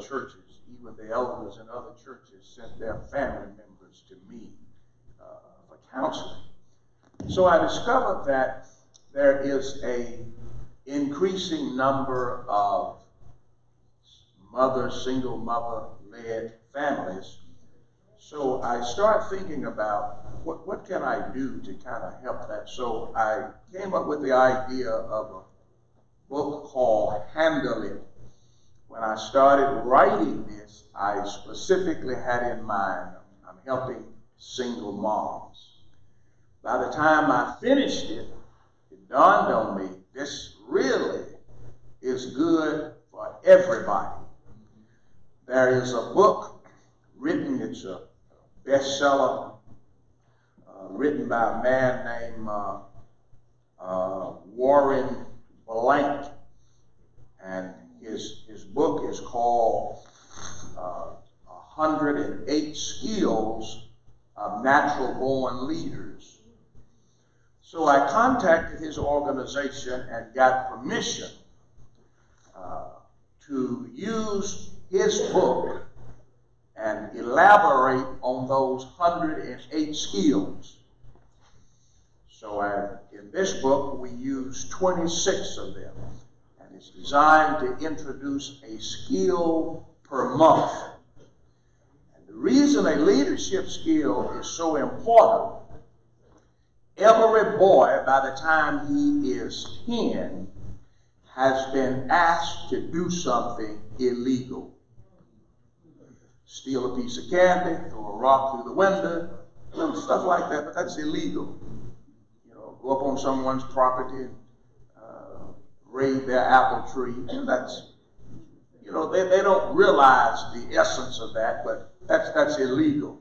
churches, even the elders in other churches sent their family members to me for counseling. So I discovered that there is a increasing number of single mother-led families. So I start thinking about what can I do to kind of help that. So I came up with the idea of a book called Handle It. When I started writing this, I specifically had in mind, I'm helping single moms. By the time I finished it, it dawned on me, this really is good for everybody. There is a book written, it's a bestseller, written by a man named Warren Blank, and his book is called 108 Skills of Natural Born Leaders. So I contacted his organization and got permission to use his book and elaborate on those 108 skills. So in this book, we use 26 of them. And it's designed to introduce a skill per month. And the reason a leadership skill is so important, every boy, by the time he is 10, has been asked to do something illegal. Steal a piece of candy, throw a rock through the window, little stuff like that, but that's illegal. You know, go up on someone's property, raid their apple tree, and that's, you know, they don't realize the essence of that, but that's illegal.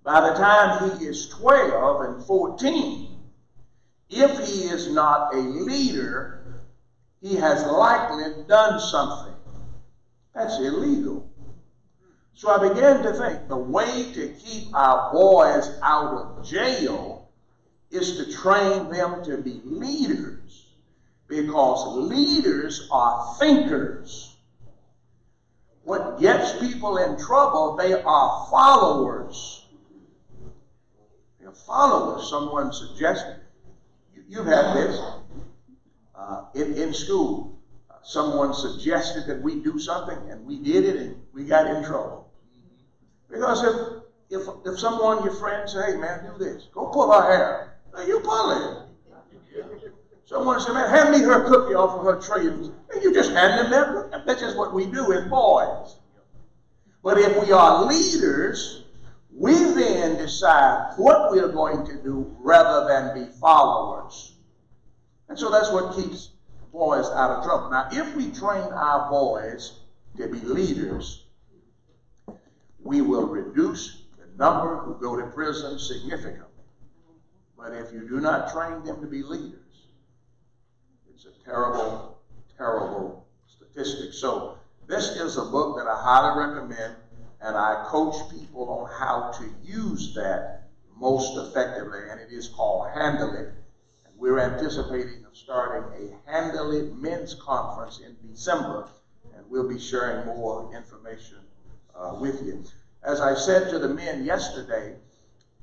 By the time he is 12 and 14, if he is not a leader, he has likely done something. That's illegal. So I began to think the way to keep our boys out of jail is to train them to be leaders, because leaders are thinkers. What gets people in trouble, they are followers. They're followers. Someone suggested, you've had this in school. Someone suggested that we do something, and we did it, and we got in trouble. Because if someone, your friend, say, hey man, do this, go pull her hair, now you pull it. Someone said, man, hand me her cookie off of her tray, and you just hand them their cookie. That's just what we do as boys. But if we are leaders, we then decide what we're going to do rather than be followers. And so that's what keeps boys out of trouble. Now, if we train our boys to be leaders, we will reduce the number who go to prison significantly. But if you do not train them to be leaders, it's a terrible, terrible statistic. So this is a book that I highly recommend, and I coach people on how to use that most effectively, and it is called Handle It. And we're anticipating of starting a Handle It men's conference in December, and we'll be sharing more information with you. As I said to the men yesterday,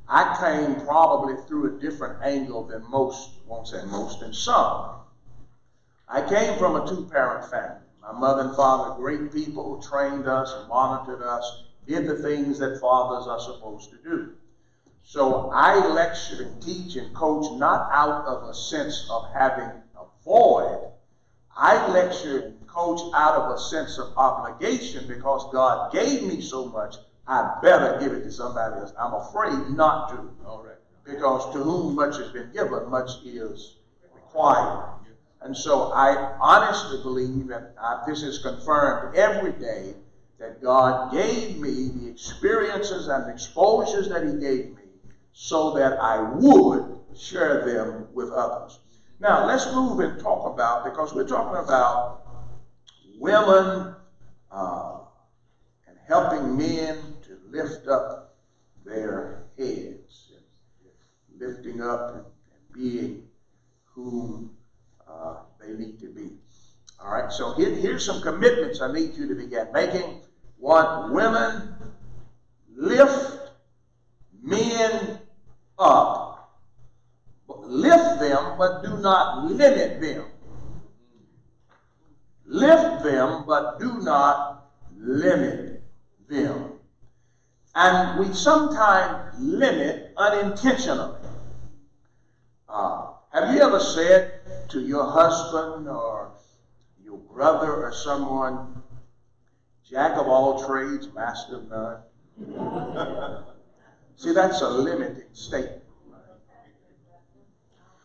I came probably through a different angle than most, won't say most, than some. I came from a two-parent family. My mother and father, great people who trained us, monitored us, did the things that fathers are supposed to do. So I lecture and teach and coach not out of a sense of having a void. I lecture and coach out of a sense of obligation, because God gave me so much, I better give it to somebody else. I'm afraid not to. All right. Because to whom much has been given, much is required. And so I honestly believe, and this is confirmed every day, that God gave me the experiences and exposures that he gave me so that I would share them with others. Now, let's move and talk about, because we're talking about women and helping men to lift up their heads, lifting up and being whom they need to be. All right. right, so here's some commitments I need you to begin making. One, women, lift men up. Lift them, but do not limit them. Lift them, but do not limit them. And we sometimes limit unintentionally. Have you ever said to your husband or your brother or someone, jack of all trades, master of none? See, that's a limiting statement.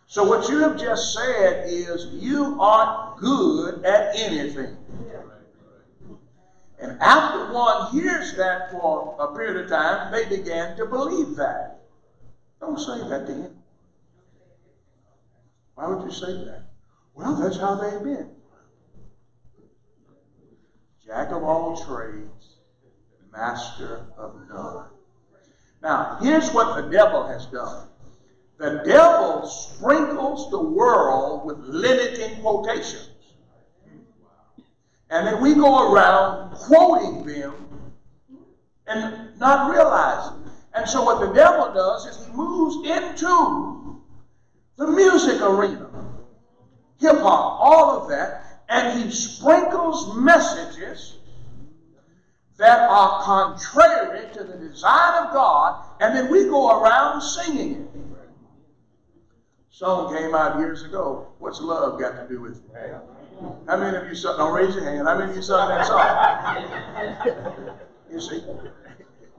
So what you have just said is you aren't good at anything. And after one hears that for a period of time, they began to believe that. Don't say that to him. Why would you say that? Well, that's how they've been. Jack of all trades, master of none. Now, here's what the devil has done. The devil sprinkles the world with limiting quotations. And then we go around quoting them and not realizing. And so what the devil does is he moves into the music arena, hip-hop, all of that, and he sprinkles messages that are contrary to the design of God, and then we go around singing it. Song came out years ago. What's love got to do with it? How many of you sung? Don't raise your hand. How many of you sung that song? You see?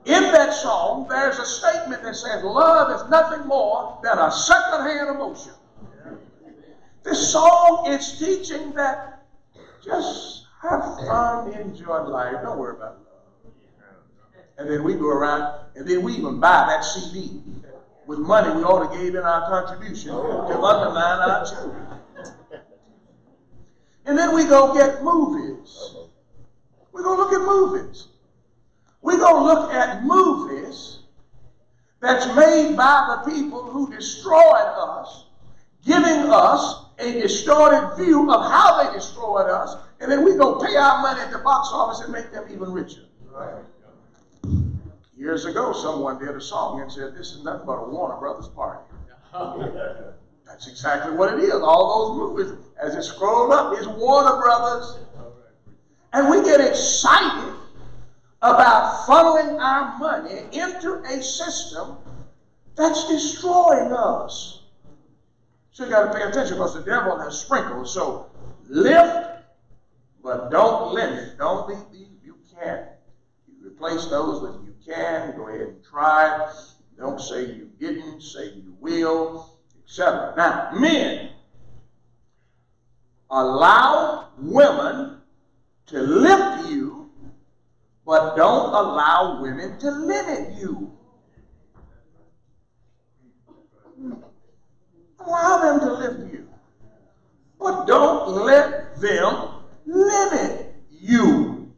In that song, there's a statement that says love is nothing more than a second-hand emotion. This song is teaching that just have fun, enjoy life. Don't worry about love. And then we go around, and then we even buy that CD with money we ought to give in our contribution to undermine our children. And then we go get movies. We go look at movies. We go look at movies that's made by the people who destroyed us, giving us a distorted view of how they destroyed us, and then we go pay our money at the box office and make them even richer. Right. Years ago, someone did a song and said, this is nothing but a Warner Brothers party. That's exactly what it is. All those movies, as it scrolled up, is Warner Brothers. And we get excited about funneling our money into a system that's destroying us. So you got to pay attention because the devil has sprinkled. So lift, but don't limit. Don't be, you can't. You replace those with you can. Go ahead and try it. Don't say you didn't. Say you will, etc. Now, men, allow women to lift you, but don't allow women to limit you. Allow them to lift you, but don't let them limit you.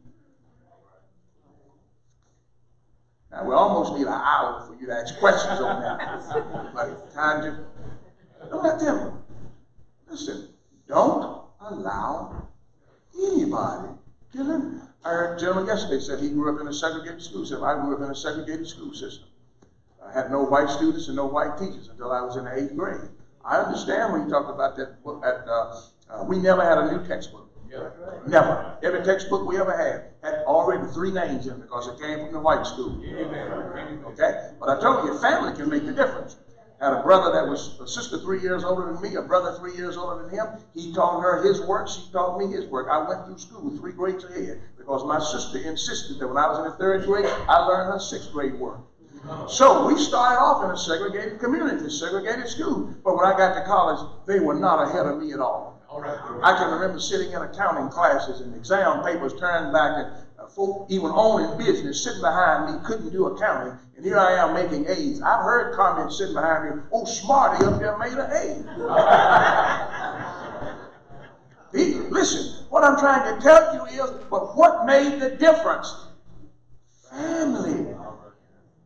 Now, we almost need an hour for you to ask questions on that. But time to, don't let them. Listen, don't allow anybody to limit. I heard a gentleman yesterday said he grew up in a segregated school system. I grew up in a segregated school system. I had no white students and no white teachers until I was in the 8th grade. I understand when you talk about that book. We never had a new textbook. Never. Every textbook we ever had already 3 names in it because it came from the white school. Okay? But I told you, family can make the difference. I had a brother that was a sister 3 years older than me, a brother 3 years older than him. He taught her his work, she taught me his work. I went through school 3 grades ahead because my sister insisted that when I was in the 3rd grade, I learned her 6th grade work. So we started off in a segregated community, segregated school. But when I got to college, they were not ahead of me at all. I can remember sitting in accounting classes and exam papers turned back, and folk even owning business sitting behind me couldn't do accounting. And here I am making A's. I've heard comments sitting behind me, oh, Smarty up there made an A. Listen, what I'm trying to tell you is, but what made the difference? Family.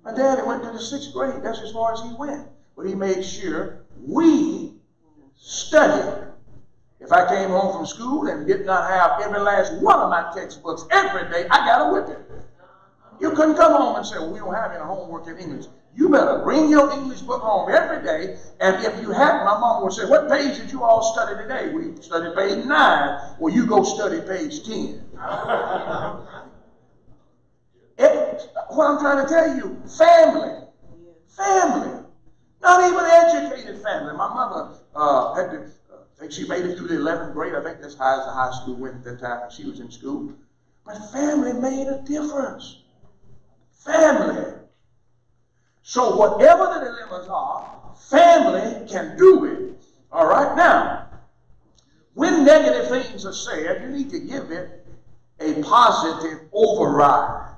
My daddy went to the 6th grade. That's as far as he went. But he made sure we studied. If I came home from school and did not have every last one of my textbooks every day, I got a whipping. You couldn't come home and say, well, we don't have any homework in English. You better bring your English book home every day. And if you hadn't, my mom would say, what page did you all study today? We studied page 9. Well, you go study page 10. What I'm trying to tell you, family. Family. Not even educated family. My mother had to, I think she made it through the 11th grade. I think that's high as the high school went at that time when she was in school. But family made a difference. Family. So whatever the dilemmas are, family can do it. All right? Now, when negative things are said, you need to give it a positive override.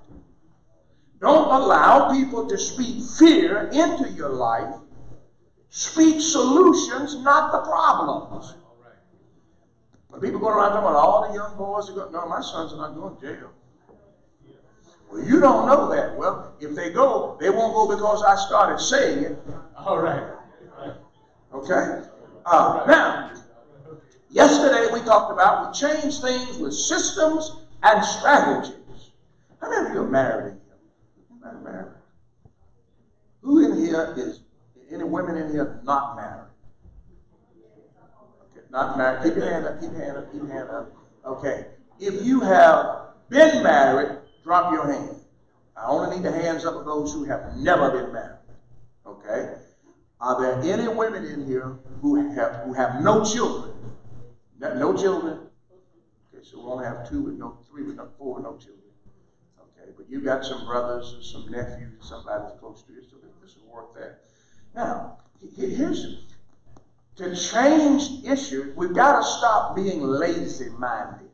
Don't allow people to speak fear into your life. Speak solutions, not the problems. But people go around talking about all the young boys are going, no, my sons are not going to jail. Well, you don't know that. Well, if they go, they won't go because I started saying it. All right. Okay? Now, yesterday we talked about we change things with systems and strategies. How many of you are married in here? Anybody married? Who in here is, any women in here not married? Okay, not married. Keep your hand up, keep your hand up, keep your hand up. Okay. If you have been married, drop your hand. I only need the hands up of those who have never been married. Okay? Are there any women in here who have no children? No children? Okay, so we only have 2 with no, 3 with no, 4 with no children. Okay, but you got some brothers or some nephews, somebody's close to you, so this will work there. Now, here's, to change issues, we've got to stop being lazy-minded.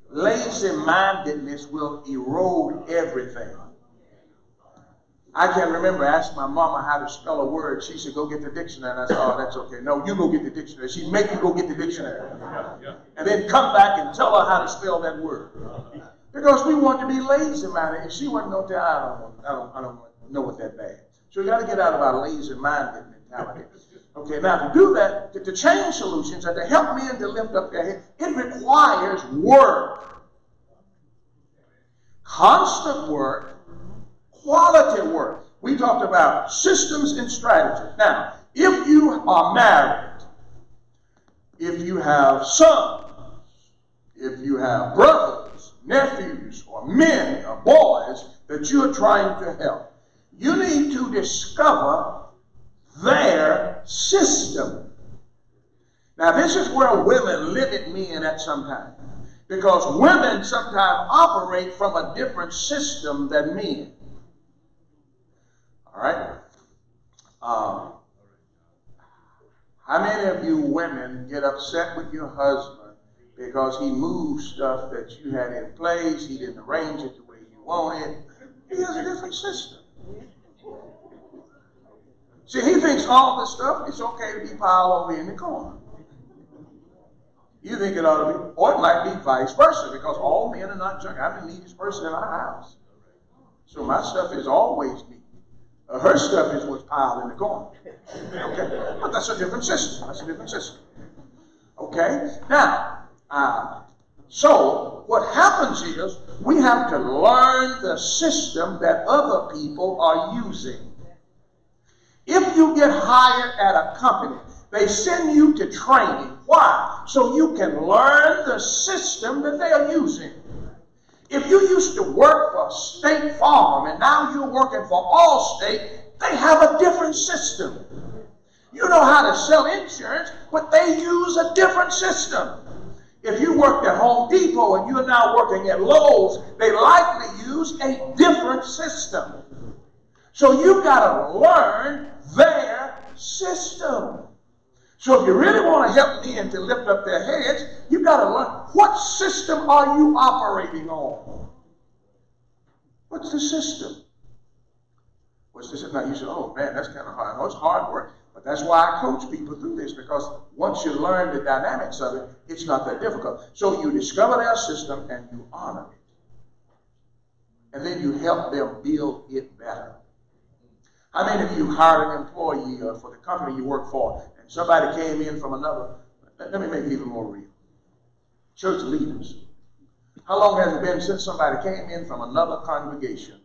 Lazy-mindedness will erode everything. I can remember asking my mama how to spell a word. She said, go get the dictionary. And I said, oh, that's okay. No, you go get the dictionary. She'd make you go get the dictionary. And then come back and tell her how to spell that word. Because we want to be lazy-minded. And she wasn't going to tell, I don't know it that bad. So we got to get out of our lazy-minded mentality. Okay, now to do that, to change solutions and to help men to lift up their head, it requires work. Constant work, quality work. We talked about systems and strategies. Now, if you are married, if you have sons, if you have brothers, nephews, or men or boys that you're trying to help, you need to discover their system. Now, this is where women limit men at sometimes, because women sometimes operate from a different system than men. All right? How many of you women get upset with your husband because he moved stuff that you had in place, he didn't arrange it the way you wanted? He has a different system. See, he thinks all this stuff, it's okay to be piled over in the corner. You think it ought to be, or it might be vice versa, because all men are not junk. I'm the neatest person in our house. So my stuff is always neat. Her stuff is what's piled in the corner. Okay? But that's a different system. That's a different system. Okay? Now, so what happens is we have to learn the system that other people are using. If you get hired at a company, they send you to training. Why? So you can learn the system that they are using. If you used to work for State Farm and now you're working for Allstate, they have a different system. You know how to sell insurance, but they use a different system. If you worked at Home Depot and you're now working at Lowe's, they likely use a different system. So you've got to learn their system. So if you really want to help men to lift up their heads, you've got to learn, what system are you operating on? What's the system? What's the system? Now you say, oh man, that's kind of hard. No, it's hard work. But that's why I coach people through this, because once you learn the dynamics of it, it's not that difficult. So you discover their system and you honor it. And then you help them build it better. How many of you hired an employee for the company you work for, and Somebody came in from another, let me make it even more real. Church leaders. How long has it been since somebody came in from another congregation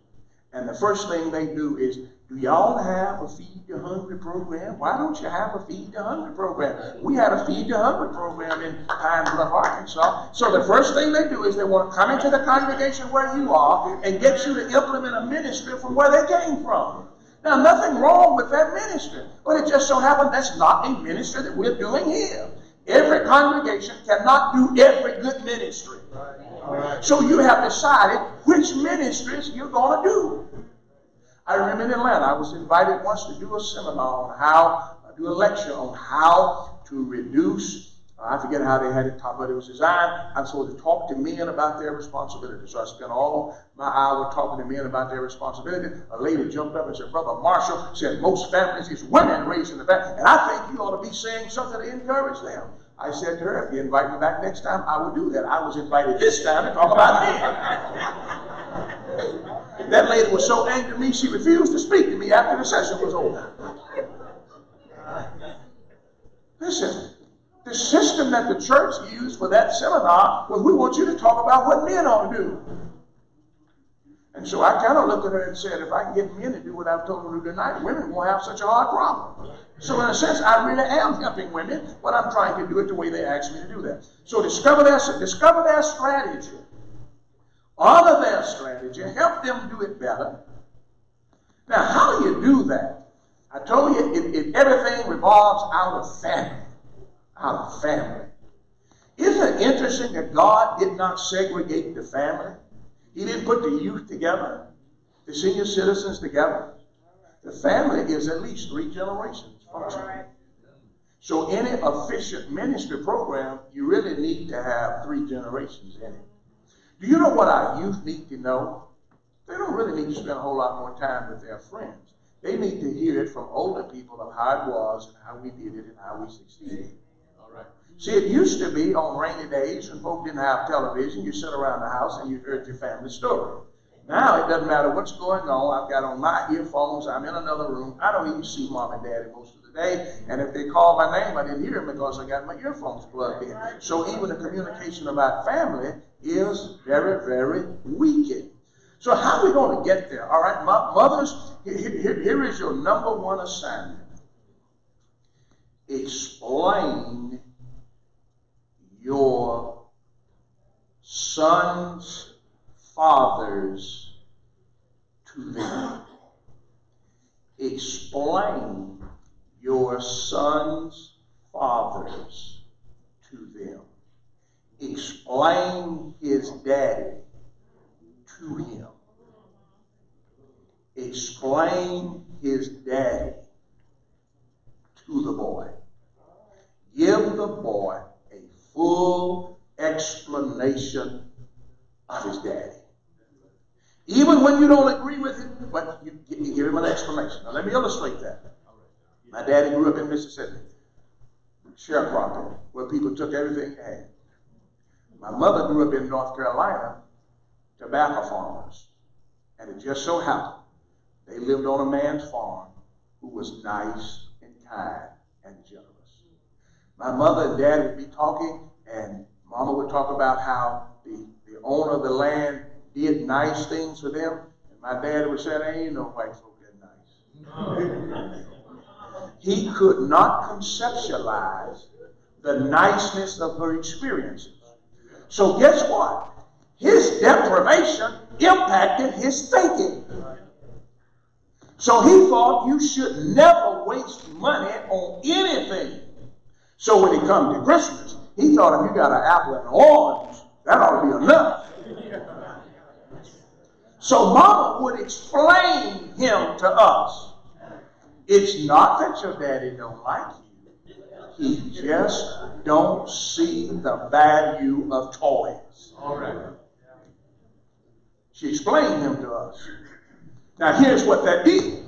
and the first thing they do is, do y'all have a Feed the Hungry program? Why don't you have a Feed the Hungry program? We had a Feed the Hungry program in Pine Bluff, Arkansas. So the first thing they do is they want to come into the congregation where you are and get you to implement a ministry from where they came from. Now, nothing wrong with that ministry, but it just so happens that's not a ministry that we're doing here. Every congregation cannot do every good ministry. So you have decided which ministries you're going to do. I remember in Atlanta, I was invited once to do a seminar on how, do a lecture on how to reduce, I forget how they had it taught, but it was designed, I'm supposed to talk to men about their responsibility. So I spent all my hour talking to men about their responsibility. A lady jumped up and said, Brother Marshall, said most families is women raising the family, and I think you ought to be saying something to encourage them. I said to her, if you invite me back next time, I will do that. I was invited this time to talk about men. That lady was so angry at me, she refused to speak to me after the session was over. Listen, the system that the church used for that seminar was, we want you to talk about what men ought to do. And so I kind of looked at her and said, if I can get men to do what I've told them to do tonight, women won't have such a hard problem. So in a sense, I really am helping women, but I'm trying to do it the way they asked me to do that. So discover their strategy. Honor their strategy. Help them do it better. Now, how do you do that? I told you, everything revolves out of family. Out of family. Isn't it interesting that God did not segregate the family? He didn't put the youth together, the senior citizens together. The family is at least 3 generations functioning. So any efficient ministry program, you really need to have 3 generations in it. Do you know what our youth need to know? They don't really need to spend a whole lot more time with their friends. They need to hear it from older people of how it was and how we did it and how we succeeded. All right. See, it used to be on rainy days when folk didn't have television, you sit around the house and you heard your family story. Now it doesn't matter what's going on. I've got on my earphones. I'm in another room. I don't even see mom and daddy most of the day. And if they call my name, I didn't hear them because I got my earphones plugged in. So even the communication about family is very, very weakened. So how are we going to get there? All right, mothers, here is your number 1 assignment. Explain your sons' fathers to them. Explain your sons' fathers to them. Explain his daddy to him. Explain his daddy to the boy. Give the boy a full explanation of his daddy. Even when you don't agree with him, but you give him an explanation. Now let me illustrate that. My daddy grew up in Mississippi, sharecropping, where people took everything they had. My mother grew up in North Carolina, tobacco farmers. And it just so happened they lived on a man's farm who was nice and kind and generous. My mother and dad would be talking, and mama would talk about how the owner of the land did nice things for them. And my dad would say, ain't no white folk that nice. He could not conceptualize the niceness of her experiences. So guess what? His deprivation impacted his thinking. So he thought you should never waste money on anything. So when it comes to Christmas, he thought if you got an apple and an orange, that ought to be enough. So mama would explain him to us. It's not that your daddy don't like you. He just don't see the value of toys. All right. She explained him to us. Now here's what that did.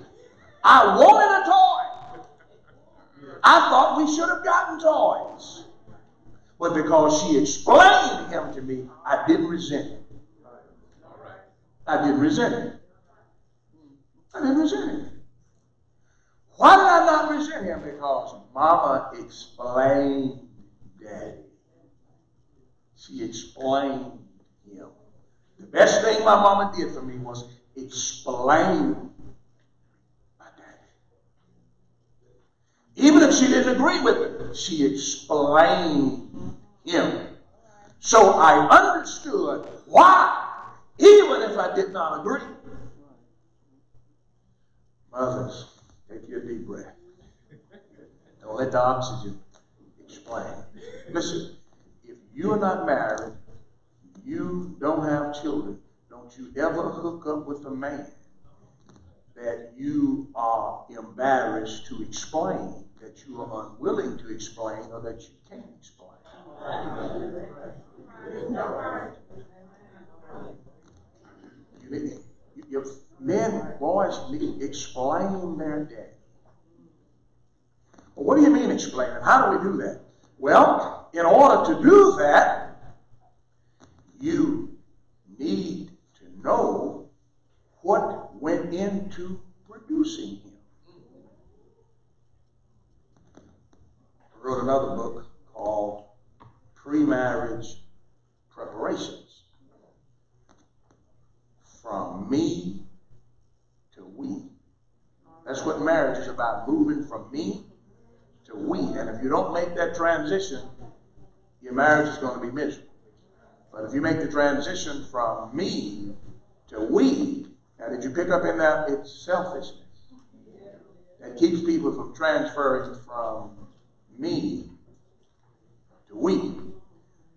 I wanted a toy. I thought we should have gotten toys. But because she explained him to me, I didn't resent it. I didn't resent it. I didn't resent it. Why did I not resent him? Because Mama explained Daddy. She explained him. The best thing my mama did for me was explain my daddy. Even if she didn't agree with it, she explained him. So I understood why, even if I did not agree. Mothers, take your deep breath. Don't let the oxygen explain. Listen, if you are not married, you don't have children, don't you ever hook up with a man that you are embarrassed to explain, that you are unwilling to explain, or that you can't explain. Your men, boys need to explain their daddy. Well, what do you mean explain it? How do we do that? Well, in order to do that, you need to know what went into producing him. I wrote another book called Pre-Marriage Preparations. From me to we. That's what marriage is about, moving from me to we. And if you don't make that transition, your marriage is going to be miserable. But if you make the transition from me to we, now did you pick up in that? It's selfishness that keeps people from transferring from me to we.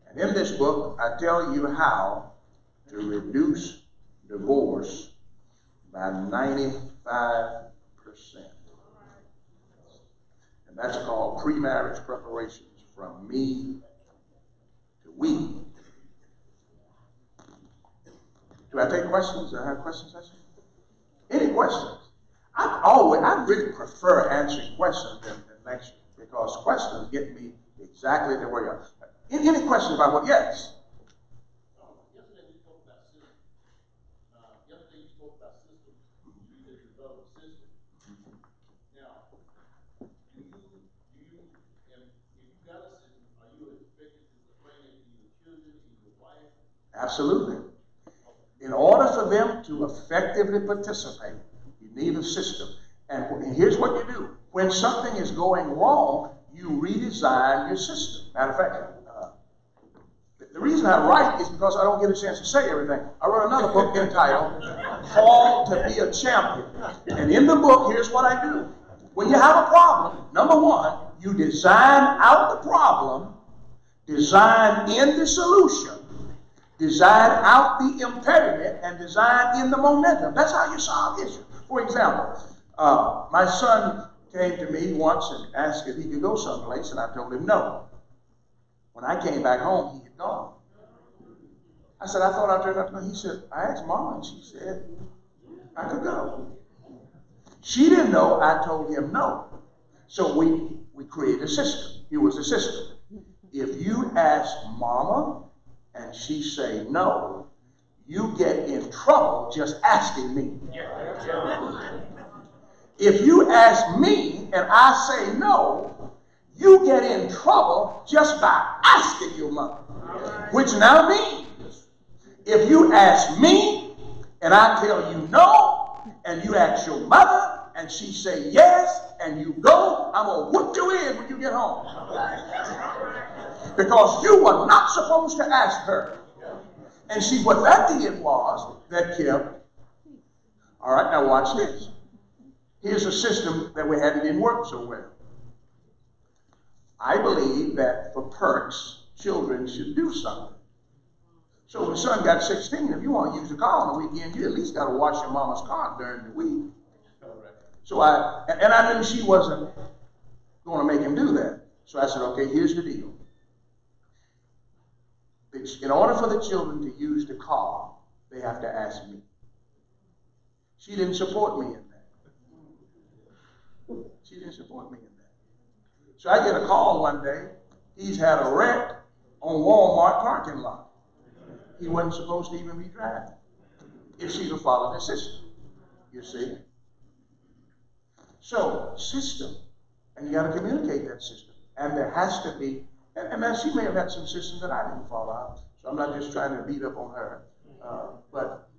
And in this book, I tell you how to reduce divorce by 95%. And that's called Pre-Marriage Preparations, From Me to We. Do I take questions? Do I have questions? Any questions? I really prefer answering questions than lectures, because questions get me exactly the way I are. Any questions about what? Yes. Yesterday you spoke about systems. Yesterday you spoke about systems. You need to develop a system. Now, if you got a system, are you expected to explain it to your children and your wife? Absolutely. In order for them to effectively participate, you need a system. And here's what you do. When something is going wrong, you redesign your system. Matter of fact, the reason I write is because I don't get a chance to say everything. I wrote another book entitled Called to Be a Champion. And in the book, here's what I do. When you have a problem, number one, you design out the problem, design in the solution, design out the impediment, and design in the momentum. That's how you solve issues. For example, my son came to me once and asked if he could go someplace, and I told him no. When I came back home, he had gone. I said, I thought I turned up to him. He said, I asked Mom, and she said I could go. She didn't know I told him no. So we created a system. Here was the system. If you ask Mama and she say no, you get in trouble just asking me. If you ask me and I say no, you get in trouble just by asking your mother. Which now means, if you ask me and I tell you no, and you ask your mother and she say yes, and you go, I'm going to whoop you in when you get home. Because you were not supposed to ask her. And see, what that did was, that kept, all right, now watch this. Here's a system that we had that didn't work so well. I believe that for perks, children should do something. So when son got 16, if you want to use the car on the weekend, you at least got to wash your mama's car during the week. So I knew she wasn't going to make him do that. So I said, okay, here's the deal. In order for the children to use the car, they have to ask me. She didn't support me in that. She didn't support me in that. So I get a call one day. He's had a wreck on Walmart parking lot. He wasn't supposed to even be driving if she'd have followed the system. You see? So, system. And you got to communicate that system. And there has to be, and man, she may have had some systems that I didn't follow out. So I'm not just trying to beat up on her. But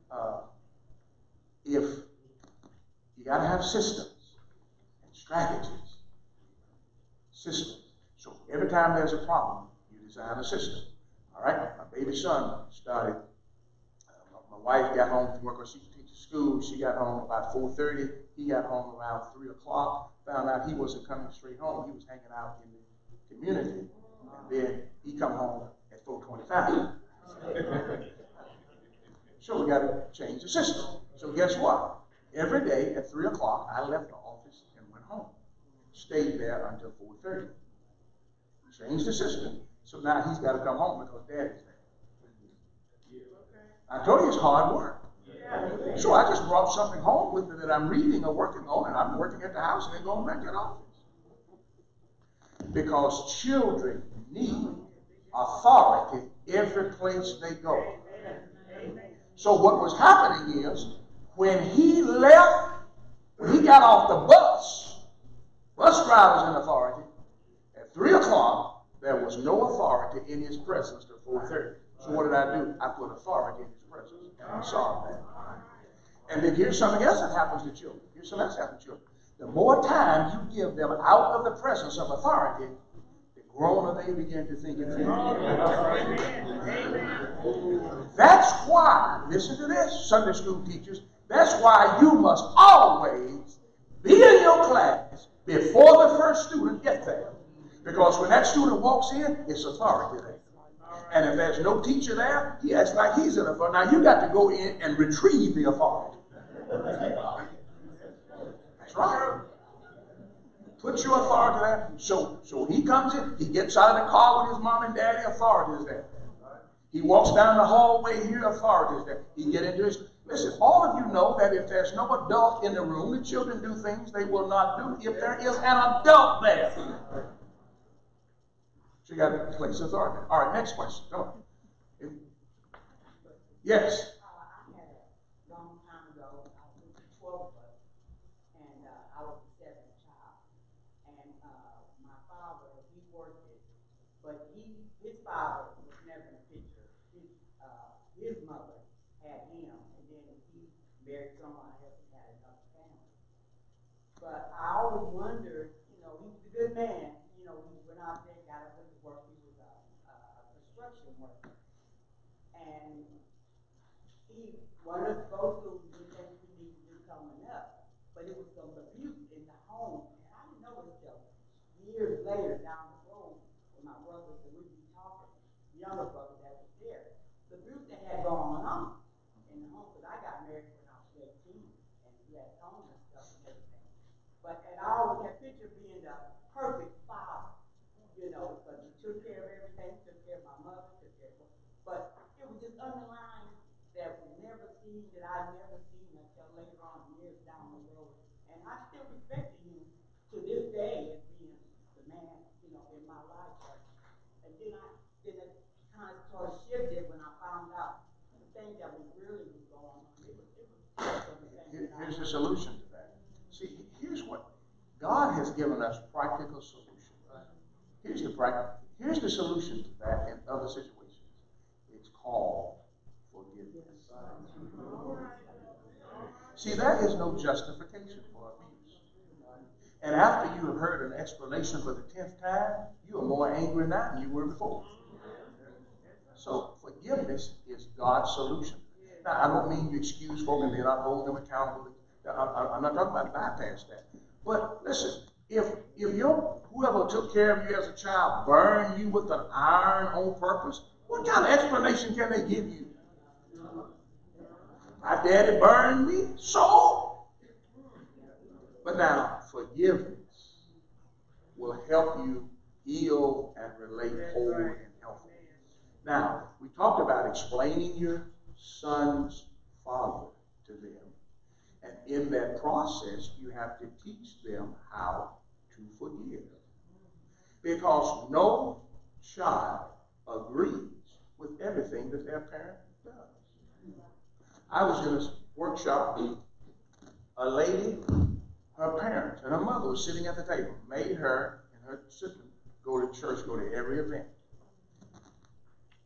if you got to have systems and strategies, systems. So every time there's a problem, you design a system. All right? My baby son started, my wife got home from work, or she teaches school. She got home about 4:30. He got home around 3 o'clock. Found out he wasn't coming straight home. He was hanging out in the community. And then he come home at 4:25. So we got to change the system. So guess what? Every day at 3 o'clock, I left the office and went home. Stayed there until 4:30. Changed the system. So now he's got to come home because Daddy's there. I told you it's hard work. So I just brought something home with me that I'm reading or working on, and I'm working at the house and then going back to the office. Because children need authority every place they go. So what was happening is, when he left, when he got off the bus driver's in authority. At 3 o'clock, there was no authority in his presence till 4:30. So what did I do? I put authority in his presence, and I saw that. And then here's something else that happens to children. Here's something else that happens to children. The more time you give them out of the presence of authority, the growner they begin to think and feel. That's why, listen to this, Sunday school teachers, that's why you must always be in your class before the first student gets there. Because when that student walks in, it's authority there. And if there's no teacher there, he acts like he's in authority. Now you got to go in and retrieve the authority. That's right. Put your authority there. So when he comes in, he gets out of the car with his mom and daddy, authority is there. He walks down the hallway here, authority is there. He get into his... Listen, all of you know that if there's no adult in the room, the children do things they will not do if there is an adult there. So you got to place authority. All right, next question. Come on. Yes. I had a long time ago, I was 12 of us, and I was the seventh child. And my father, he worked it, but his father was never in the picture. His mother had him, and then he married someone else and had another family. But I always wondered, he was a good man. He went out there, got up, went to work. He was a construction worker. And he wanted us to go through the things we need to do coming up. But it was some abuse in the home. And I didn't know it till years later down the road when my brothers and we'd be talking, the younger brother that was there. The abuse that had gone on in the home, because I got married when I was 18 and we had home and stuff and everything. And I always had picture being the perfect father, because he took care of everything, took care of my mother, took care of but it was just underlying that we never seen, that I never seen until later on, years down the road. And I still respected him to this day as being the man, in my life. And then it kind of sort of shifted when I found out the things that was really going on. It was Here's the solution to that. See, here's what God has given us: practical solutions. Here's the solution to that in other situations. It's called forgiveness. See, that is no justification for abuse. And after you have heard an explanation for the 10th time, you are more angry now than you were before. So forgiveness is God's solution. Now, I don't mean you excuse folk and they're not holding them accountable. I'm not talking about bypass that. But listen, if whoever took care of you as a child burned you with an iron on purpose, what kind of explanation can they give you? My daddy burned me, so. But now, forgiveness will help you heal and relate whole and healthy. Now, we talked about explaining your son's father to them. And in that process, you have to teach them how to forgive. Because no child agrees with everything that their parent does. I was in a workshop. A lady her parents and her mother was sitting at the table, made her and her sister go to church, go to every event.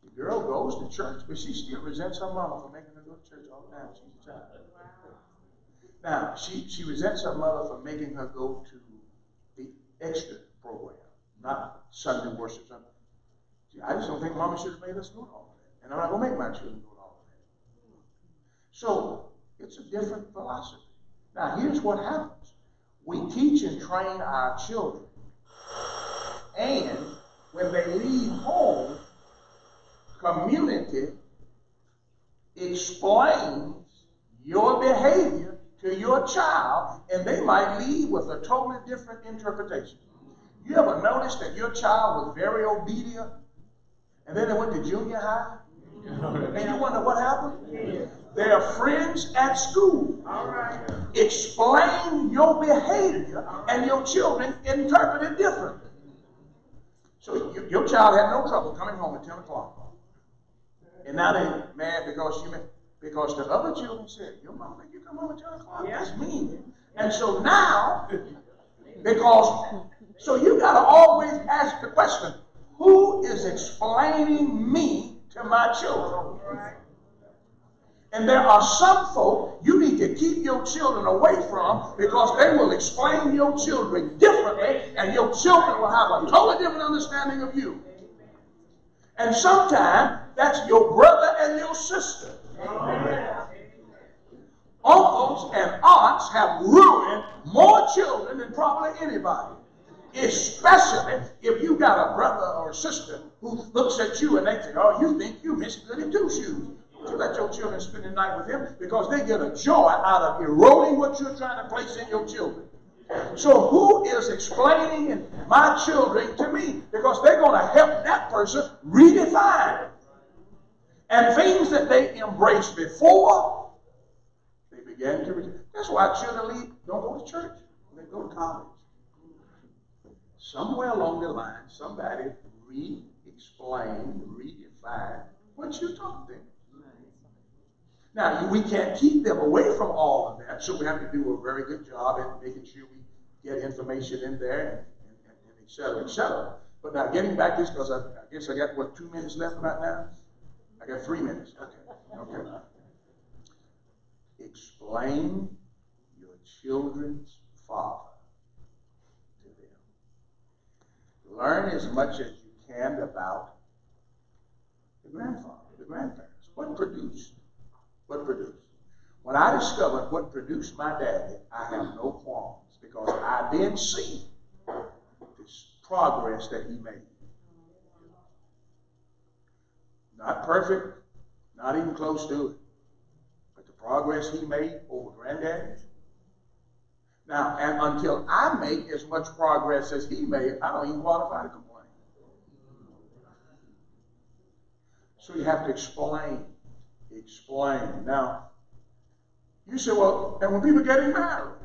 The girl goes to church, but she still resents her mama for making her go to church all the time. She's a child. Now, she resents her mother for making her go to the extra program, not Sunday worship. I just don't think mama should have made us go to all of that. And I'm not going to make my children go to all of that. So, it's a different philosophy. Now, here's what happens. We teach and train our children. And when they leave home, community explains your behavior to your child, and they might leave with a totally different interpretation. You ever notice that your child was very obedient, and then they went to junior high? And you wonder what happened? Their friends at school explain your behavior, and your children interpret it differently. So your child had no trouble coming home at 10 o'clock. And now they're mad because the other children said, your mama make you come home at 10 o'clock? That's mean. And so now, so you got to always ask the question, who is explaining me to my children? And there are some folk you need to keep your children away from because they will explain your children differently and your children will have a totally different understanding of you. And sometimes that's your brother and your sister. Uncles and aunts have ruined more children than probably anybody. Especially if you got a brother or a sister who looks at you and they say, oh, you think you Miss Goody Two Shoes. Don't you let your children spend the night with him because they get a joy out of eroding what you're trying to place in your children. So who is explaining my children to me? Because they're going to help that person redefine. And things that they embraced before, they began to reject. That's why children don't go to church. They go to college. Somewhere along the line, somebody re-explained, redefined what you taught them. Now, we can't keep them away from all of that, so we have to do a very good job at making sure we get information in there, and et cetera, et cetera. But now, getting back to this, because I guess I got, 2 minutes left right now? I got 3 minutes. Okay. Explain your children's father to them. Learn as much as you can about the grandfather, the grandparents. What produced? When I discovered what produced my daddy, I have no qualms because I then see this progress that he made. Not perfect, not even close to it, but the progress he made over granddaddy. Now, and until I make as much progress as he made, I don't even qualify to complain. So you have to explain. Now, you say, well, and when people getting married,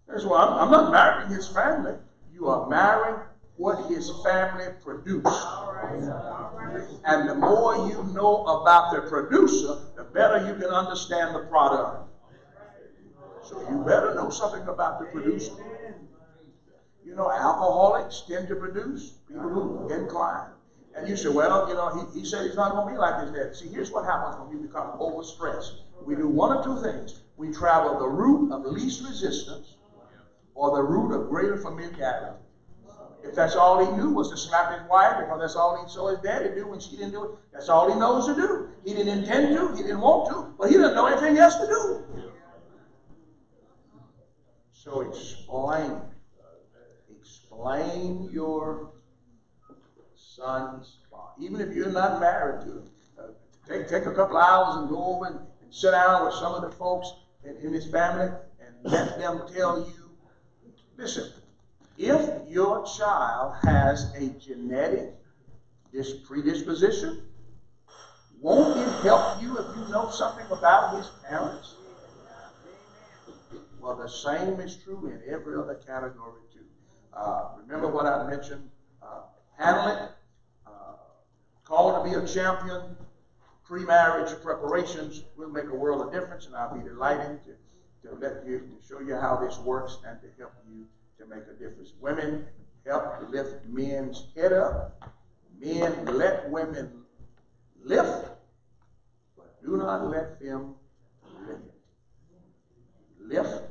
that's why I'm not marrying his family. You are marrying what his family produced. And the more you know about the producer, the better you can understand the product. So you better know something about the producer. You know, alcoholics tend to produce people who incline. And you say, well, he said he's not going to be like his dad. See, here's what happens when we become overstressed. We do one of two things. We travel the route of least resistance or the route of greater familiarity. If that's all he knew was to slap his wife because that's all he saw his daddy do when she didn't do it, that's all he knows to do. He didn't intend to, he didn't want to, but he didn't know anything else to do. So explain your son's father. Even if you're not married to him, take a couple hours and go over and sit down with some of the folks in his family and let them tell you, listen, if your child has a genetic predisposition, won't it help you if you know something about his parents? Well, the same is true in every other category too. Remember what I mentioned? Hamlet, called to be a champion, pre-marriage preparations will make a world of difference, and I'll be delighted to to show you how this works and to help you to make a difference. Women, help lift men's head up. Men, let women lift, but do not let them lift. Lift.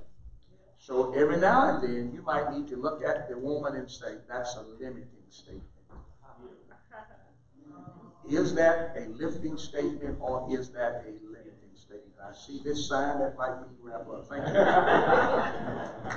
So every now and then, you might need to look at the woman and say, that's a limiting statement. Is that a lifting statement or is that a limiting statement? I see this sign that might be wrap up. Thank you.